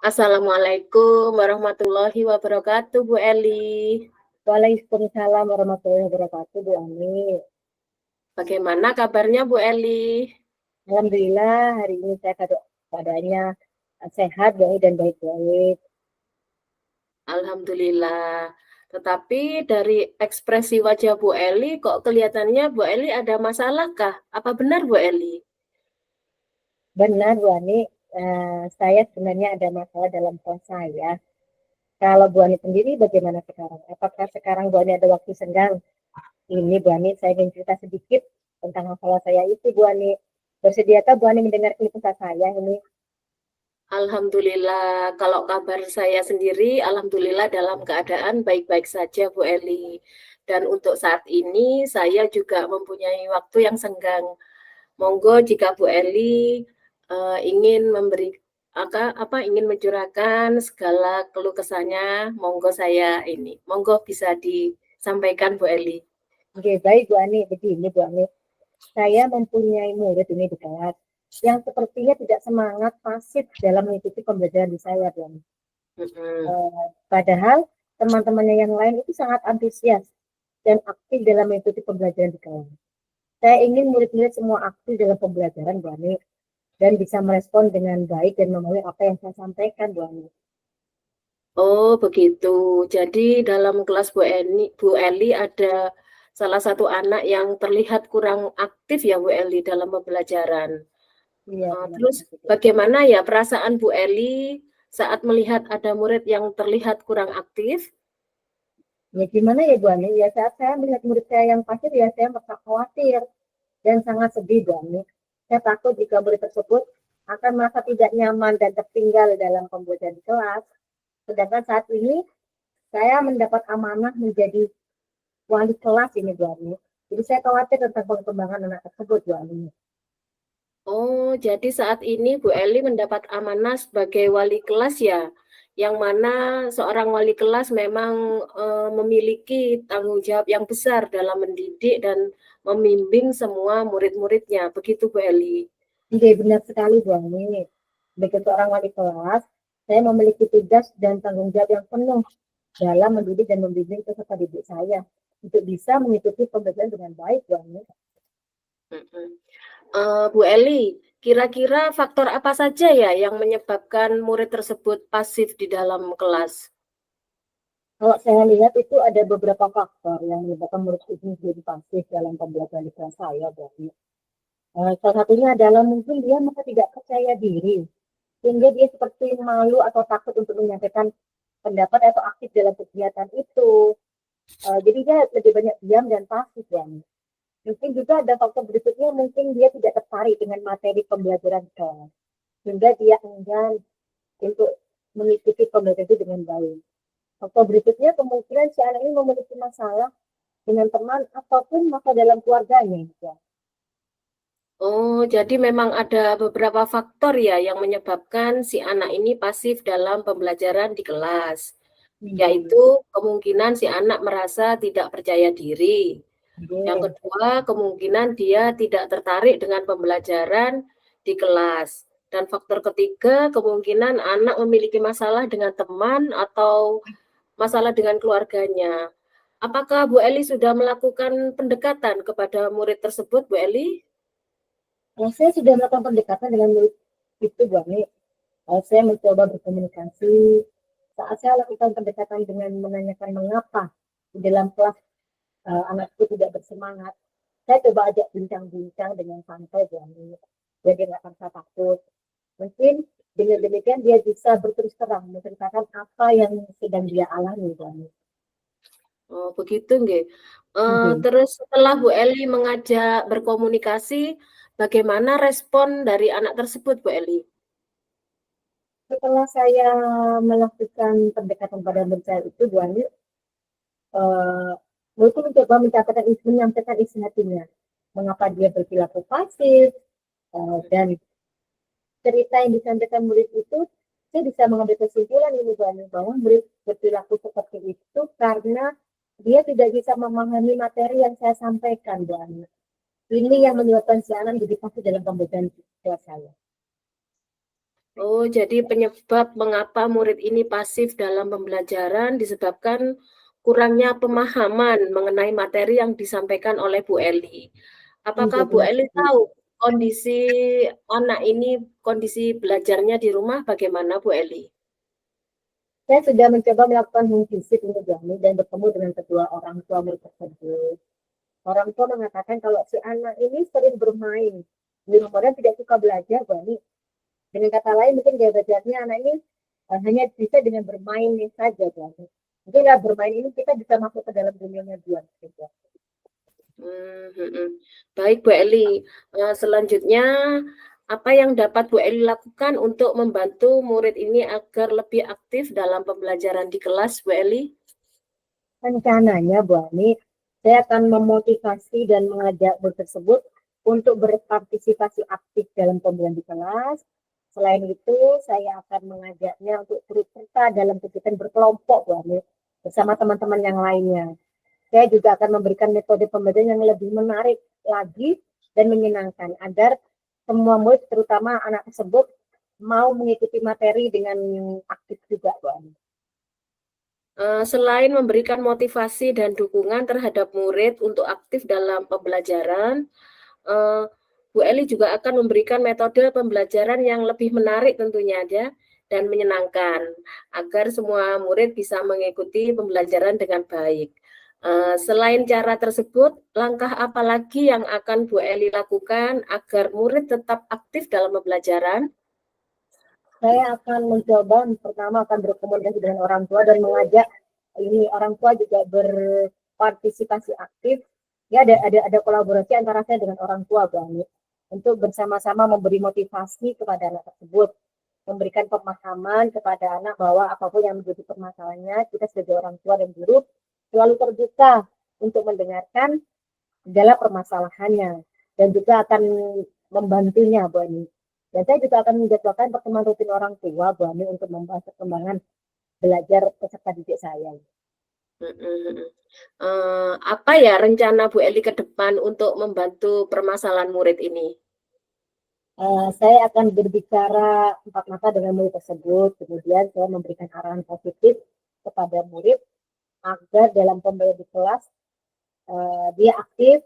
Assalamualaikum warahmatullahi wabarakatuh, Bu Eli. Waalaikumsalam warahmatullahi wabarakatuh, Bu Ani. Bagaimana kabarnya, Bu Eli? Alhamdulillah hari ini saya keadaannya sehat, baik dan baik-baik. Alhamdulillah. Tetapi dari ekspresi wajah Bu Eli, kok kelihatannya Bu Eli ada masalah kah? Apa benar, Bu Eli? Benar, Bu Ani, saya sebenarnya ada masalah dalam kelas saya. Kalau Bu Ani sendiri bagaimana sekarang? Apakah sekarang Bu Ani ada waktu senggang? Ini Bu Ani, saya ingin cerita sedikit tentang masalah saya itu, Bu Ani. Bersediakah Bu Ani mendengar cerita saya ini? Alhamdulillah, kalau kabar saya sendiri, alhamdulillah dalam keadaan baik-baik saja, Bu Eli. Dan untuk saat ini, saya juga mempunyai waktu yang senggang. Monggo jika Bu Eli ingin memberi ingin mencurahkan segala keluh kesahnya, monggo monggo bisa disampaikan Bu Eli. Oke, baik Bu Ani. Begini Bu Ani, saya mempunyai murid ini di kelas yang sepertinya tidak semangat, pasif dalam mengikuti pembelajaran di saya, Bu Ani. Padahal teman-temannya yang lain itu sangat antusias dan aktif dalam mengikuti pembelajaran di kelas. Saya ingin murid-murid semua aktif dalam pembelajaran, Bu Ani, dan bisa merespon dengan baik dan memahami apa yang saya sampaikan, Bu Ani. Oh, begitu. Jadi dalam kelas Bu Eli ada salah satu anak yang terlihat kurang aktif ya Bu Eli dalam pembelajaran. Iya, benar. Terus bagaimana ya perasaan Bu Eli saat melihat ada murid yang terlihat kurang aktif? Ya gimana ya Bu Ani? Ya saat saya melihat murid saya yang pasif, ya saya merasa khawatir dan sangat sedih, Bu Ani. Saya takut jika murid tersebut akan merasa tidak nyaman dan tertinggal dalam pembelajaran di kelas. Sedangkan saat ini saya mendapat amanah menjadi wali kelas ini, Bu Ani. Jadi saya khawatir tentang perkembangan anak tersebut, Bu Ani. Oh, jadi saat ini Bu Eli mendapat amanah sebagai wali kelas ya, yang mana seorang wali kelas memang memiliki tanggung jawab yang besar dalam mendidik dan membimbing semua murid-muridnya. Begitu Bu Eli. Iya, benar sekali, Bu Ani. Sebagai seorang wali kelas, saya memiliki tugas dan tanggung jawab yang penuh dalam mendidik dan membimbing peserta didik saya untuk bisa mengikuti pembelajaran dengan baik, Bu Ani. Bu Eli, kira-kira faktor apa saja ya yang menyebabkan murid tersebut pasif di dalam kelas? Kalau saya lihat itu ada beberapa faktor yang menyebabkan murid itu menjadi pasif dalam pembelajaran di kelas saya, Bu Ani. Salah satunya adalah mungkin dia merasa tidak percaya diri, sehingga dia seperti malu atau takut untuk menyampaikan pendapat atau aktif dalam kegiatan itu. Jadi dia lebih banyak diam dan pasif, ya. Mungkin juga ada faktor berikutnya, mungkin dia tidak tertarik dengan materi pembelajaran kelas, sehingga dia enggan untuk mengikuti pembelajaran itu dengan baik. Faktor berikutnya kemungkinan si anak ini memiliki masalah dengan teman ataupun masalah dalam keluarganya. Ya. Oh, jadi memang ada beberapa faktor ya yang menyebabkan si anak ini pasif dalam pembelajaran di kelas, yaitu kemungkinan si anak merasa tidak percaya diri. Yang kedua, kemungkinan dia tidak tertarik dengan pembelajaran di kelas. Dan faktor ketiga, kemungkinan anak memiliki masalah dengan teman atau masalah dengan keluarganya. Apakah Bu Eli sudah melakukan pendekatan kepada murid tersebut, Bu Eli? Saya sudah melakukan pendekatan dengan murid itu, Bu Ani. Saya mencoba berkomunikasi. Saat saya lakukan pendekatan dengan menanyakan mengapa di dalam kelas anakku tidak bersemangat, saya coba ajak bincang-bincang dengan santai, Bu Ani. Jadi nggak merasa takut. Mungkin dengan demikian dia bisa berterus terang menceritakan apa yang sedang dia alami, Bu Ani. Oh, begitu nggih. Terus setelah Bu Eli mengajak berkomunikasi, bagaimana respon dari anak tersebut, Bu Eli? Setelah saya melakukan pendekatan pada murid itu, Bu Ani, mungkin mencoba menyampaikan isi hatinya. Mengapa dia berperilaku pasif, dan cerita yang disampaikan murid itu, saya bisa mengambil kesimpulan ini, Bu Ani, bahwa murid berperilaku seperti itu karena dia tidak bisa memahami materi yang saya sampaikan, Bu Ani. Ini yang menyebabkan si anak jadi pasif dalam pembelajaran kelas saya. Oh, jadi penyebab mengapa murid ini pasif dalam pembelajaran disebabkan kurangnya pemahaman mengenai materi yang disampaikan oleh Bu Eli. Apakah Iya Bu benar Eli sekali. tahu kondisi anak ini, kondisi belajarnya di rumah bagaimana, Bu Eli? Saya sudah mencoba melakukan home visit untuk Jami dan bertemu dengan kedua orang tua murid tersebut. Orang tua mengatakan kalau si anak ini sering bermain di rumah dan tidak suka belajar, Bani. Dengan kata lain, mungkin gaya belajarnya anak ini hanya bisa dengan bermain saja, Bani. Mungkin ya bermain ini kita bisa masuk ke dalam dunianya dia. Gitu. Mhm. Baik, Bu Eli. Selanjutnya, apa yang dapat Bu Eli lakukan untuk membantu murid ini agar lebih aktif dalam pembelajaran di kelas, Bu Eli? Rencananya, Bu Ani, saya akan memotivasi dan mengajak murid tersebut untuk berpartisipasi aktif dalam pembelajaran di kelas. Selain itu, saya akan mengajaknya untuk turut serta dalam kegiatan berkelompok, Bu Ani, bersama teman-teman yang lainnya. Saya juga akan memberikan metode pembelajaran yang lebih menarik lagi dan menyenangkan agar semua murid, terutama anak tersebut, mau mengikuti materi dengan aktif juga, Bu Ani. Selain memberikan motivasi dan dukungan terhadap murid untuk aktif dalam pembelajaran, eee, Bu Eli juga akan memberikan metode pembelajaran yang lebih menarik tentunya ya, dan menyenangkan, agar semua murid bisa mengikuti pembelajaran dengan baik. Selain cara tersebut, langkah apa lagi yang akan Bu Eli lakukan agar murid tetap aktif dalam pembelajaran? Saya akan mencoba pertama akan berkomunikasi dengan orang tua dan mengajak ini orang tua juga berpartisipasi aktif. Ya ada kolaborasi antara saya dengan orang tua, Bang, untuk bersama-sama memberi motivasi kepada anak tersebut, memberikan pemahaman kepada anak bahwa apapun yang menjadi permasalahannya, kita sebagai orang tua dan guru selalu terbuka untuk mendengarkan segala permasalahannya dan juga akan membantunya, Bu Ani. Dan saya juga akan menjadwalkan pertemuan rutin orang tua, Bu Ani, untuk membahas perkembangan belajar peserta didik saya. Mhm. Apa ya rencana Bu Eli ke depan untuk membantu permasalahan murid ini? Saya akan berbicara empat mata dengan murid tersebut, kemudian saya memberikan arahan positif kepada murid agar dalam pembelajaran di kelas dia aktif.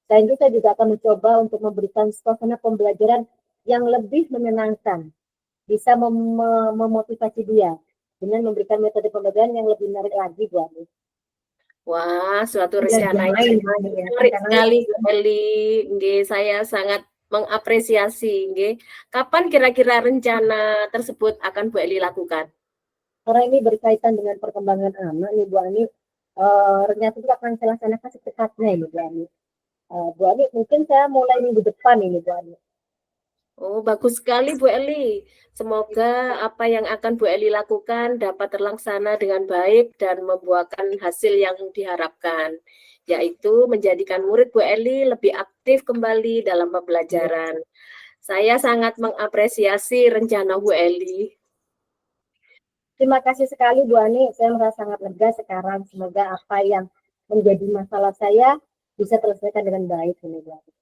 Selain itu saya juga akan mencoba untuk memberikan suasana pembelajaran yang lebih menyenangkan, bisa memotivasi dia dengan memberikan metode pembelajaran yang lebih menarik lagi buat dia. Wah, suatu Dan rencana yang bermain ya, menarik rencananya sekali, Bu Eli. Nggih, saya sangat mengapresiasi, nggih. Kapan kira-kira rencana tersebut akan Bu Eli lakukan? karena ini berkaitan dengan perkembangan anak nih Bu Ani. Ternyata itu akan saya laksanakan secepatnya ini Bu Ani. Bu Ani, mungkin saya mulai minggu depan ini Bu Ani. Oh, bagus sekali Bu Eli. Semoga apa yang akan Bu Eli lakukan dapat terlaksana dengan baik dan membuahkan hasil yang diharapkan, yaitu menjadikan murid Bu Eli lebih aktif kembali dalam pembelajaran. Saya sangat mengapresiasi rencana Bu Eli. Terima kasih sekali Bu Ani, saya merasa sangat lega sekarang. Semoga apa yang menjadi masalah saya bisa terselesaikan dengan baik ini Bu Ani.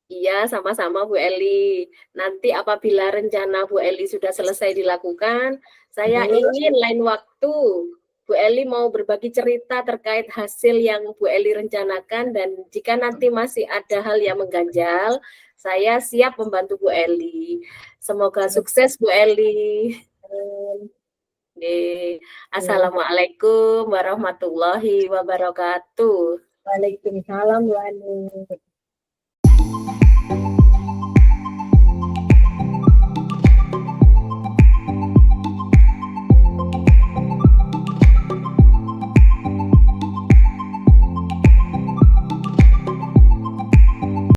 Iya, sama-sama Bu Eli. Nanti apabila rencana Bu Eli sudah selesai dilakukan, saya ingin lain waktu Bu Eli mau berbagi cerita terkait hasil yang Bu Eli rencanakan dan jika nanti masih ada hal yang mengganjal, saya siap membantu Bu Eli. Semoga sukses Bu Eli. Assalamualaikum warahmatullahi wabarakatuh. Waalaikumsalam Bu Ani.